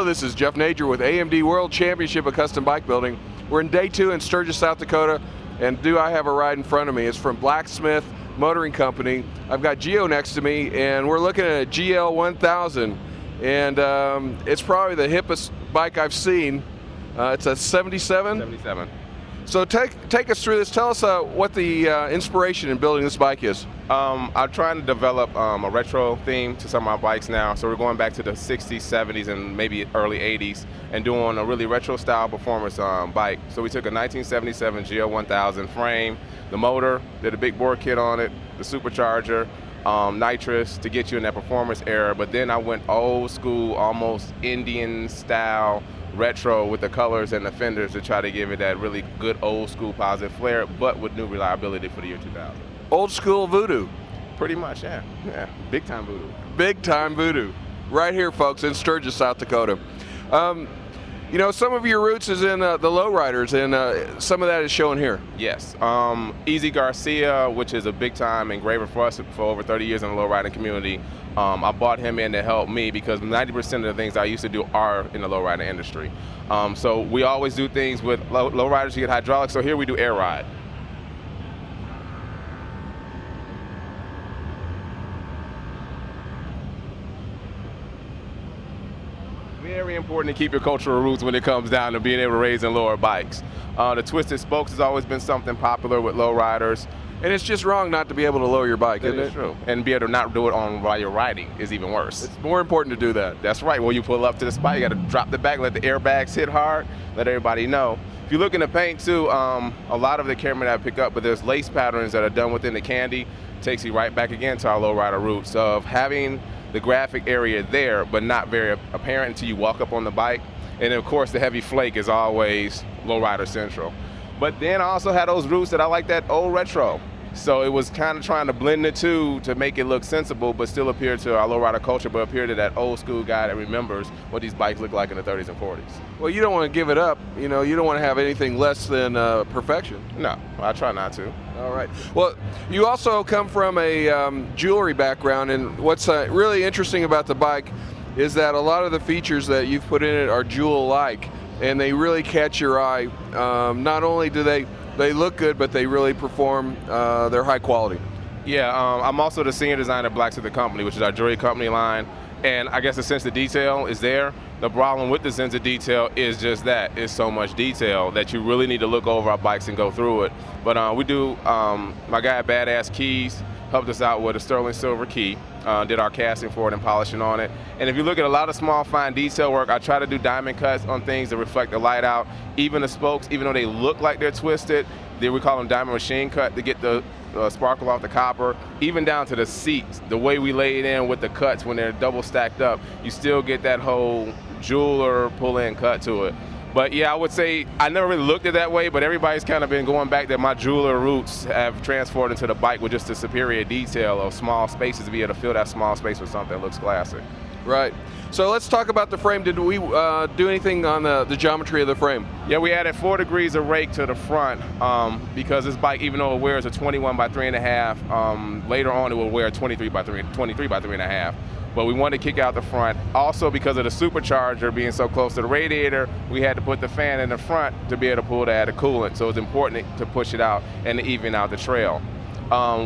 this is Jeff Nager with AMD World Championship of Custom Bike Building. We're in day 2 in Sturgis, South Dakota, and do I have a ride in front of me? It's from Blacksmith Motoring Company. I've got Gio next to me, and we're looking at a GL1000, and it's probably the hippest bike I've seen. It's a 77? 77. So take us through this. Tell us what the inspiration in building this bike is. I'm trying to develop a retro theme to some of my bikes now. So we're going back to the 60s, 70s, and maybe early 80s and doing a really retro style performance bike. So we took a 1977 GL1000 frame, the motor, did a big bore kit on it, the Supercharger, nitrous to get you in that performance era. But then I went old school, almost Indian style, retro with the colors and the fenders to try to give it that really good old school positive flair, but with new reliability for the year 2000. Old school voodoo. Pretty much, yeah. Yeah, big time voodoo. Big time voodoo. Right here, folks, in Sturgis, South Dakota. You know, some of your roots is in the Lowriders, and some of that is shown here. Yes. Easy Garcia, which is a big time engraver for us for over 30 years in the lowriding community. I brought him in to help me because 90% of the things I used to do are in the lowrider industry. So we always do things with lowriders, you get hydraulics, so here we do air ride. Very important to keep your cultural roots when it comes down to being able to raise and lower bikes. The twisted spokes has always been something popular with lowriders. And it's just wrong not to be able to lower your bike, isn't it? True. And be able to not do it while you're riding is even worse. It's more important to do that. That's right. Well, you pull up to the spot, you got to drop the back, let the airbags hit hard, let everybody know. If you look in the paint too, a lot of the camera that I pick up, but there's lace patterns that are done within the candy, takes you right back again to our lowrider roots of having the graphic area there, but not very apparent until you walk up on the bike. And of course, the heavy flake is always lowrider central. But then I also had those roots that I like that old retro. So it was kind of trying to blend the two to make it look sensible, but still appear to our lowrider culture, but appear to that old school guy that remembers what these bikes look like in the 30s and 40s. Well, you don't want to give it up. You know, you don't want to have anything less than perfection. No, I try not to. All right. Well, you also come from a jewelry background, and what's really interesting about the bike is that a lot of the features that you've put in it are jewel-like, and they really catch your eye. Not only do they look good, but they really perform. They're high quality. Yeah, I'm also the senior designer at Blacksmith the company, which is our jewelry company line. And I guess the sense of detail is there. The problem with the sense of detail is just that. It's so much detail that you really need to look over our bikes and go through it. But we do, my guy at Badass Keys helped us out with a sterling silver key, did our casting for it and polishing on it. And if you look at a lot of small, fine detail work, I try to do diamond cuts on things that reflect the light out. Even the spokes, even though they look like they're twisted, we call them diamond machine cut to get the sparkle off the copper. Even down to the seats, the way we lay it in with the cuts when they're double stacked up, you still get that whole jeweler pull-in cut to it. But yeah, I would say I never really looked at it that way, but everybody's kind of been going back that my jeweler roots have transferred into the bike with just the superior detail of small spaces to be able to fill that small space with something that looks classic. Right. So let's talk about the frame. Did we do anything on the geometry of the frame? Yeah, we added 4 degrees of rake to the front because this bike, even though it wears a 21 by 3.5, later on it will wear a 23 by 3.5. But we wanted to kick out the front. Also, because of the Supercharger being so close to the radiator, we had to put the fan in the front to be able to pull to add a coolant. So it's important to push it out and to even out the trail.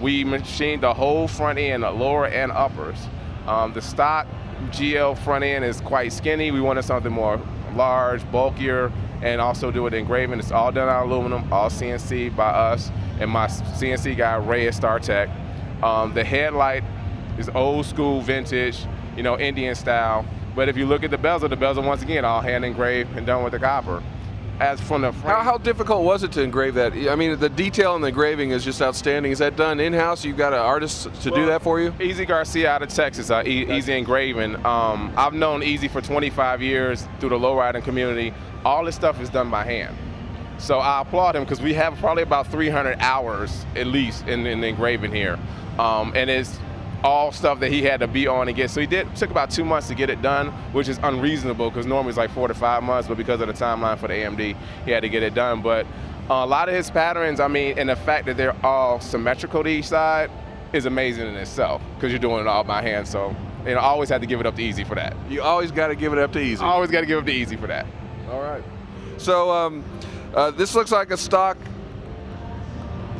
We machined the whole front end, the lower and uppers. The stock GL front end is quite skinny. We wanted something more large, bulkier, and also do it engraving. It's all done on aluminum, all CNC by us, and my CNC guy, Ray at StarTech. The headlight is old school, vintage, you know, Indian style. But if you look at the bezel once again, all hand engraved and done with the copper. As from the frame, how difficult was it to engrave that? I mean, the detail in the engraving is just outstanding. Is that done in-house? You've got an artist to do that for you? Easy Garcia out of Texas, Easy Engraving. I've known Easy for 25 years through the lowriding community. All this stuff is done by hand. So I applaud him because we have probably about 300 hours at least in the engraving here. And it's all stuff that he had to be on and get. So took about 2 months to get it done, which is unreasonable because normally it's like 4 to 5 months, but because of the timeline for the AMD, he had to get it done. But a lot of his patterns, I mean, and the fact that they're all symmetrical to each side is amazing in itself because you're doing it all by hand. So You know, I always had to give it up to Easy for that. You always got to give it up to Easy. I always got to give it up to Easy for that. All right. So this looks like a stock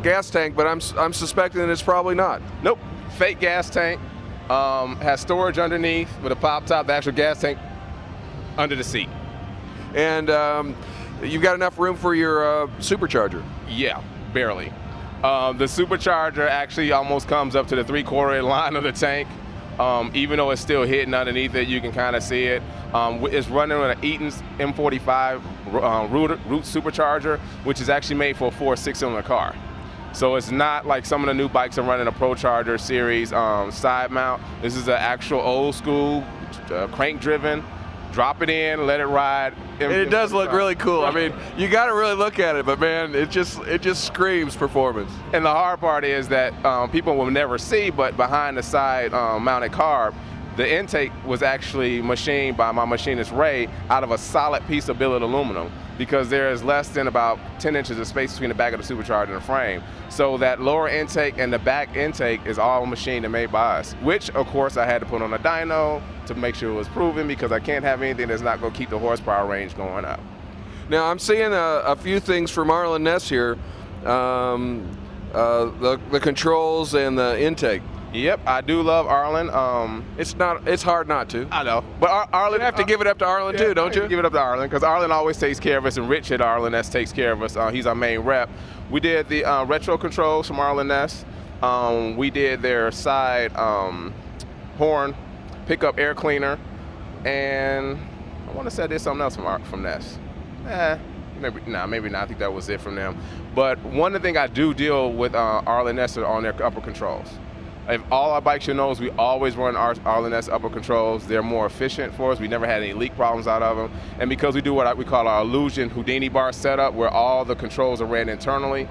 gas tank, but I'm suspecting that it's probably not. Nope, fake gas tank. Has storage underneath with a pop top, the actual gas tank under the seat. And you've got enough room for your supercharger. Yeah, barely. The supercharger actually almost comes up to the 3/4 line of the tank. Even though it's still hidden underneath it, you can kind of see it. It's running on an Eaton's M45 root supercharger, which is actually made for a 4-6-cylinder car. So it's not like some of the new bikes are running a ProCharger series side mount. This is an actual old school crank driven. Drop it in, let it ride. And it does look really cool. I mean, you got to really look at it, but man, it just screams performance. And the hard part is that people will never see, but behind the side mounted carb, the intake was actually machined by my machinist Ray out of a solid piece of billet aluminum, because there is less than about 10 inches of space between the back of the supercharger and the frame. So that lower intake and the back intake is all machined and made by us, which of course I had to put on a dyno to make sure it was proven, because I can't have anything that's not going to keep the horsepower range going up. Now I'm seeing a few things from Arlen Ness here, the controls and the intake. Yep, I do love Arlen. It's hard not to. I know, but Arlen, you have to give it up to Arlen too, don't you? Give it up to Arlen, because Arlen always takes care of us, and Rich at Arlen Ness takes care of us. He's our main rep. We did the retro controls from Arlen Ness. We did their side horn, pickup air cleaner, and I want to say there's something else from Ness. Maybe not. I think that was it from them. But one of the things I do deal with Arlen Ness are on their upper controls. If all our bikes you know is we always run our Arlen Ness upper controls. They're more efficient for us. We never had any leak problems out of them. And because we do what we call our Illusion Houdini bar setup, where all the controls are ran internally,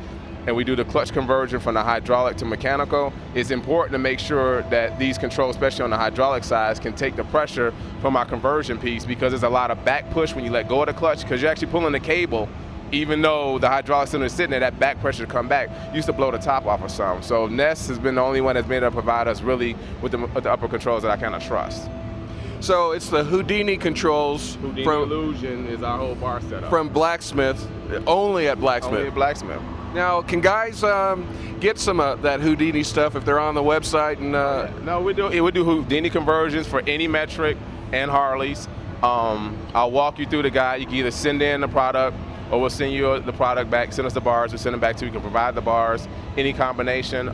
and we do the clutch conversion from the hydraulic to mechanical, it's important to make sure that these controls, especially on the hydraulic side, can take the pressure from our conversion piece, because there's a lot of back push when you let go of the clutch, because you're actually pulling the cable. Even though the hydraulic cylinder is sitting there, that back pressure to come back used to blow the top off of some. So Ness has been the only one that's been able to provide us really with the upper controls that I kind of trust. So it's the Houdini controls. Houdini Illusion is our whole bar setup. From Blacksmith, only at Blacksmith. Only at Blacksmith. Now, can guys get some of that Houdini stuff if they're on the website? And No, we do Houdini conversions for any metric and Harleys. I'll walk you through the guide. You can either send in the product, or we'll send you the product back, send us the bars, we'll send them back to you. We can provide the bars, any combination.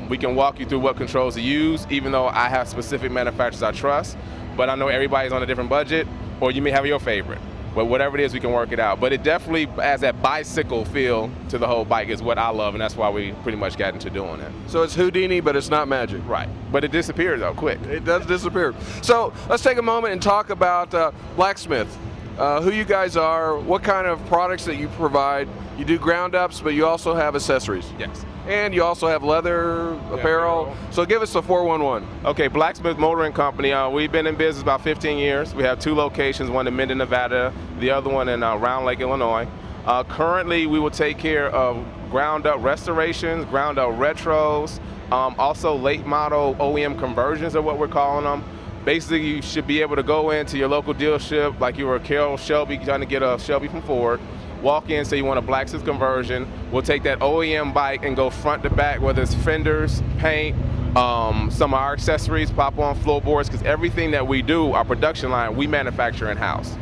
We can walk you through what controls to use, even though I have specific manufacturers I trust, but I know everybody's on a different budget, or you may have your favorite. But whatever it is, we can work it out. But it definitely has that bicycle feel to the whole bike is what I love, and that's why we pretty much got into doing it. So it's Houdini, but it's not magic. Right, but it disappears though, quick. It does disappear. So let's take a moment and talk about Blacksmith. Who you guys are, what kind of products that you provide. You do ground ups, but you also have accessories. Yes. And you also have leather, apparel. So give us the 411. Okay, Blacksmith Motoring Company. We've been in business about 15 years. We have 2 locations, one in Minden, Nevada, the other one in Round Lake, Illinois. Currently, we will take care of ground up restorations, ground up retros, also late model OEM conversions are what we're calling them. Basically, you should be able to go into your local dealership, like you were a Carroll Shelby trying to get a Shelby from Ford, walk in, say you want a Blacksmith conversion. We'll take that OEM bike and go front to back, whether it's fenders, paint, some of our accessories, pop on floorboards, because everything that we do, our production line, we manufacture in-house.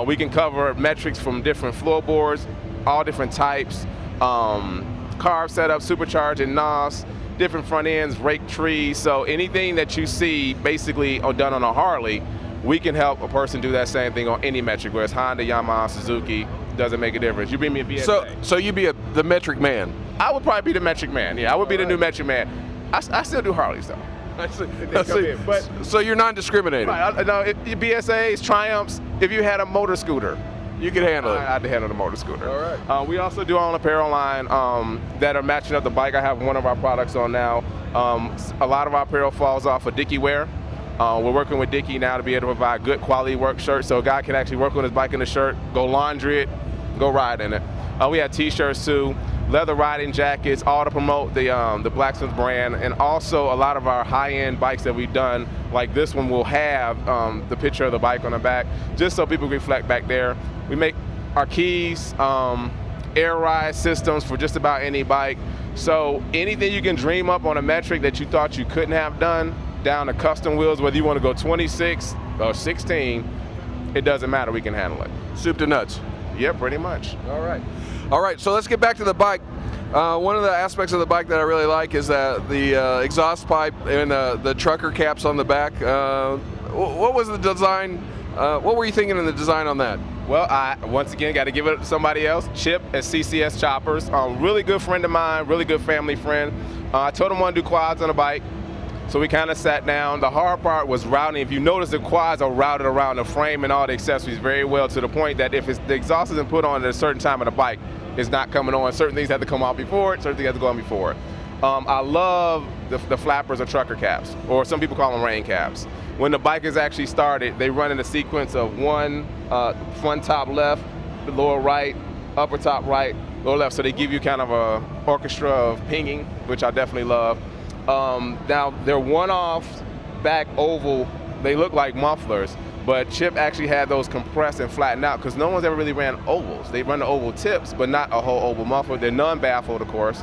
We can cover metrics from different floorboards, all different types, carb setup, supercharger, NOS, different front ends, rake trees. So anything that you see basically done on a Harley, we can help a person do that same thing on any metric, whether it's Honda, Yamaha, Suzuki, doesn't make a difference. You bring me a BSA. So you'd be the metric man. I would probably be the metric man. Yeah, I would be the new metric man. I still do Harleys though. So you're non-discriminating. Right. No, BSAs, Triumphs. If you had a motor scooter, you could handle it. I'd handle the motor scooter. All right. We also do our own apparel line that are matching up the bike. I have one of our products on now. A lot of our apparel falls off of Dickie wear. We're working with Dickie now to be able to provide good quality work shirts, so a guy can actually work on his bike in the shirt, go laundry it, go ride in it. We have t-shirts too. leather riding jackets, all to promote the Blacksmith brand, and also a lot of our high-end bikes that we've done, like this one will have the picture of the bike on the back, just so people can reflect back there. We make our keys, air ride systems for just about any bike. So anything you can dream up on a metric that you thought you couldn't have done, down to custom wheels, whether you want to go 26 or 16, it doesn't matter, we can handle it. Soup to nuts. Yeah, pretty much. All right, so let's get back to the bike. One of the aspects of the bike that I really like is the exhaust pipe and the trucker caps on the back. What was the design? What were you thinking in the design on that? Well, I, once again, got to give it to somebody else. Chip at CCS Choppers, really good friend of mine, really good family friend. I told him I want to do quads on a bike, so we kind of sat down. The hard part was routing. If you notice, the quads are routed around the frame and all the accessories very well, to the point that if the exhaust isn't put on at a certain time of the bike, it's not coming on. Certain things have to come out before it, certain things have to go on before it. I love the flappers or trucker caps, or some people call them rain caps. When the bike is actually started, they run in a sequence of one front top left, the lower right, upper top right, lower left. So they give you kind of a orchestra of pinging, which I definitely love. Now they're one-off back oval. They look like mufflers, but Chip actually had those compressed and flattened out because no one's ever really ran ovals. They run the oval tips, but not a whole oval muffler. They're non-baffled, of course.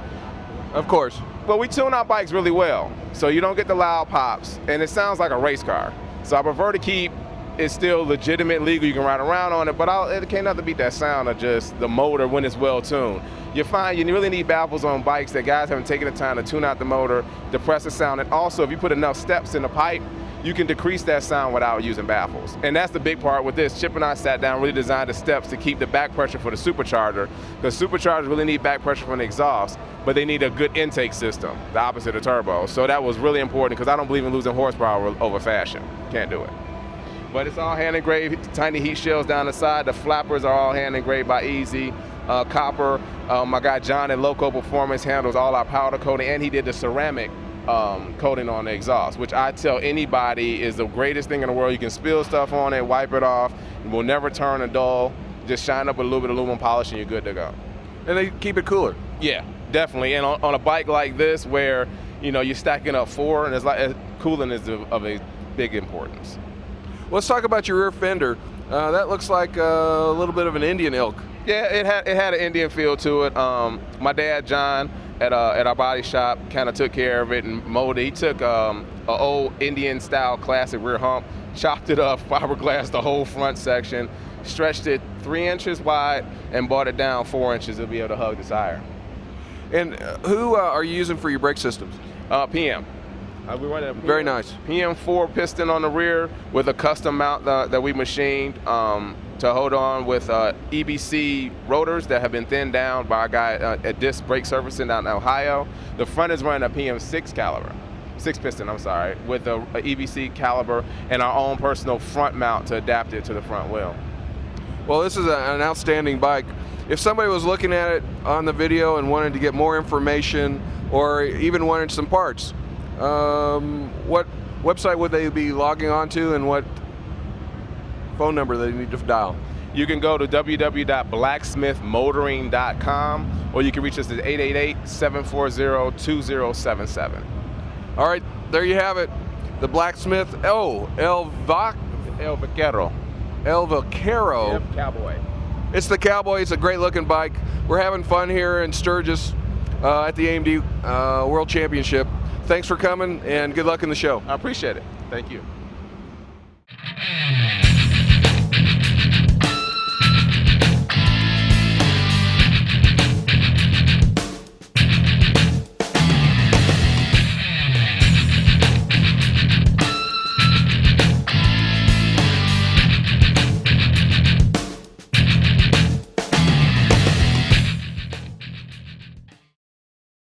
Of course. But we tune our bikes really well, so you don't get the loud pops, and it sounds like a race car. So I prefer to keep it still legitimate, legal, you can ride around on it, but it can't nothing beat that sound of just the motor when it's well tuned. You find you really need baffles on bikes that guys haven't taken the time to tune out the motor, depress the sound, and also if you put enough steps in the pipe, you can decrease that sound without using baffles. And that's the big part with this. Chip and I sat down, really designed the steps to keep the back pressure for the Supercharger, because Superchargers really need back pressure from the exhaust, but they need a good intake system, the opposite of turbo. So that was really important, because I don't believe in losing horsepower over fashion. Can't do it. But it's all hand engraved, tiny heat shells down the side. The flappers are all hand engraved by Easy. Copper, my guy John at Loco Performance handles all our powder coating, and he did the ceramic coating on the exhaust, which I tell anybody is the greatest thing in the world. You can spill stuff on it, wipe it off, it will never turn a dull. Just shine up with a little bit of aluminum polish and you're good to go. And they keep it cooler. Yeah, definitely. And on a bike like this, where you're stacking up four, and it's like cooling is of a big importance. Let's talk about your rear fender. That looks like a little bit of an Indian ilk. Yeah, it had an Indian feel to it. My dad, John, at our body shop, kind of took care of it and molded. He took an old Indian-style classic rear hump, chopped it up, fiberglassed the whole front section, stretched it 3 inches wide, and brought it down 4 inches to be able to hug the tire. And who are you using for your brake systems? PM. We run a Very nice. PM4 piston on the rear with a custom mount that we machined to hold on with EBC rotors that have been thinned down by a guy at Disc Brake Servicing down in Ohio. The front is running a PM6 caliber, 6 piston, I'm sorry, with a EBC caliber and our own personal front mount to adapt it to the front wheel. Well, this is an outstanding bike. If somebody was looking at it on the video and wanted to get more information or even wanted some parts, what website would they be logging on to, and what phone number they need to dial? You can go to www.blacksmithmotoring.com, or you can reach us at 888-740-2077. All right, there you have it. The Blacksmith, El Vaquero. El Vaquero. Yep, Cowboy. It's the Cowboy. It's a great looking bike. We're having fun here in Sturgis at the AMD World Championship. Thanks for coming, and good luck in the show. I appreciate it. Thank you.